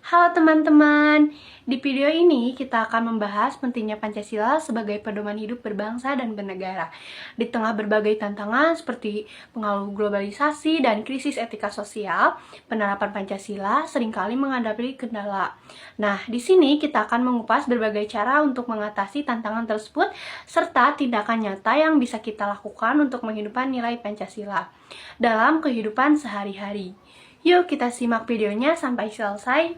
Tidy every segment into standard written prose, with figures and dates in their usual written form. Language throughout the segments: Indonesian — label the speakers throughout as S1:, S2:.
S1: Halo teman-teman, di video ini kita akan membahas pentingnya Pancasila sebagai pedoman hidup berbangsa dan bernegara. Di tengah berbagai tantangan seperti pengaruh globalisasi dan krisis etika sosial, penerapan Pancasila seringkali menghadapi kendala. Nah, di sini kita akan mengupas berbagai cara untuk mengatasi tantangan tersebut, serta tindakan nyata yang bisa kita lakukan untuk menghidupkan nilai Pancasila dalam kehidupan sehari-hari. Yuk kita simak videonya sampai selesai.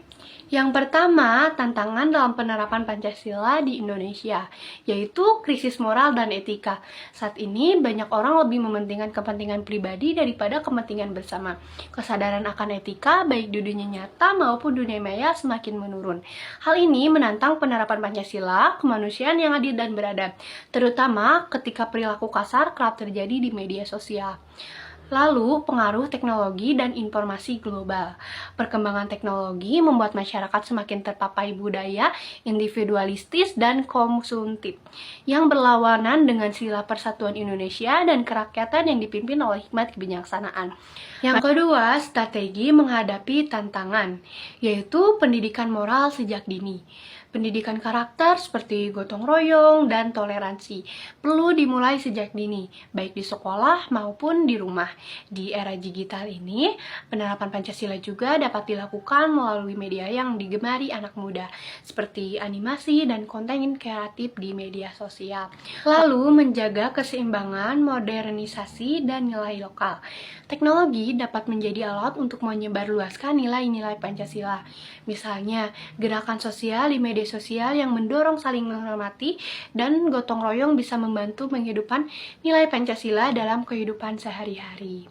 S1: Yang pertama, tantangan dalam penerapan Pancasila di Indonesia, yaitu krisis moral dan etika. Saat ini banyak orang lebih mementingkan kepentingan pribadi daripada kepentingan bersama. Kesadaran akan etika baik di dunia nyata maupun dunia maya semakin menurun. Hal ini menantang penerapan Pancasila, kemanusiaan yang adil dan beradab, terutama ketika perilaku kasar kerap terjadi di media sosial. Lalu, pengaruh teknologi dan informasi global. Perkembangan teknologi membuat masyarakat semakin terpapai budaya individualistis dan konsumtif yang berlawanan dengan sila persatuan Indonesia dan kerakyatan yang dipimpin oleh hikmat kebijaksanaan. Yang kedua, strategi menghadapi tantangan, yaitu pendidikan moral sejak dini. Pendidikan karakter seperti gotong royong dan toleransi perlu dimulai sejak dini, baik di sekolah maupun di rumah. Di era digital ini, penerapan Pancasila juga dapat dilakukan melalui media yang digemari anak muda, seperti animasi dan konten kreatif di media sosial. Lalu, menjaga keseimbangan, modernisasi, dan nilai lokal. Teknologi dapat menjadi alat untuk menyebarluaskan nilai-nilai Pancasila. Misalnya, gerakan sosial di media sosial yang mendorong saling menghormati dan gotong royong bisa membantu menghidupkan nilai Pancasila dalam kehidupan sehari-hari.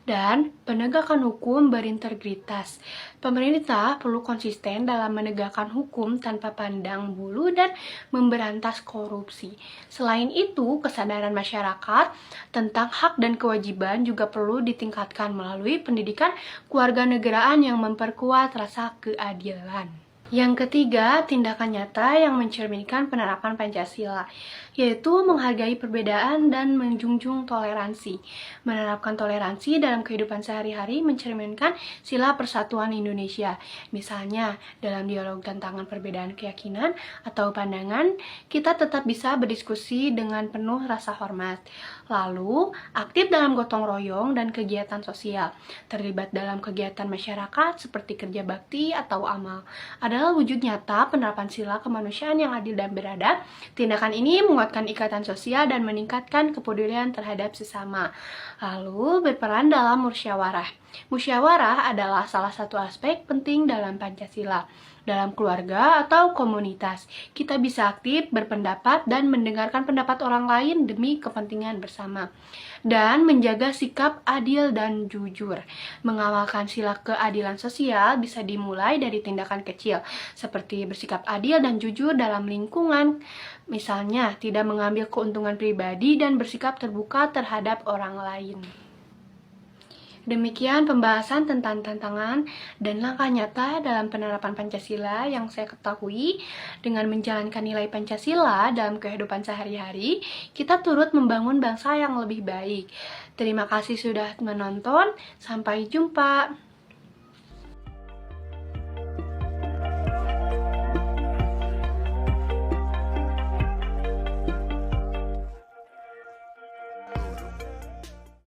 S1: Dan penegakan hukum berintegritas. Pemerintah perlu konsisten dalam menegakkan hukum tanpa pandang bulu dan memberantas korupsi. Selain itu, kesadaran masyarakat tentang hak dan kewajiban juga perlu ditingkatkan melalui pendidikan kewarganegaraan yang memperkuat rasa keadilan. Yang ketiga, tindakan nyata yang mencerminkan penerapan Pancasila, yaitu menghargai perbedaan dan menjunjung toleransi. Menerapkan toleransi dalam kehidupan sehari-hari mencerminkan sila persatuan Indonesia. Misalnya, dalam dialog tantangan perbedaan keyakinan atau pandangan, kita tetap bisa berdiskusi dengan penuh rasa hormat. Lalu, aktif dalam gotong royong dan kegiatan sosial, terlibat dalam kegiatan masyarakat seperti kerja bakti atau amal. Adalah wujud nyata penerapan sila kemanusiaan yang adil dan beradab. Tindakan ini menguatkan ikatan sosial dan meningkatkan kepedulian terhadap sesama. Lalu, berperan dalam musyawarah. Musyawarah adalah salah satu aspek penting dalam Pancasila. Dalam keluarga atau komunitas, kita bisa aktif berpendapat dan mendengarkan pendapat orang lain demi kepentingan bersama. Dan menjaga sikap adil dan jujur. Mengawalkan sila keadilan sosial bisa dimulai dari tindakan kecil, seperti bersikap adil dan jujur dalam lingkungan. Misalnya, tidak mengambil keuntungan pribadi dan bersikap terbuka terhadap orang lain. Demikian pembahasan tentang tantangan dan langkah nyata dalam penerapan Pancasila yang saya ketahui. Dengan menjalankan nilai Pancasila dalam kehidupan sehari-hari, kita turut membangun bangsa yang lebih baik. Terima kasih sudah menonton, sampai jumpa.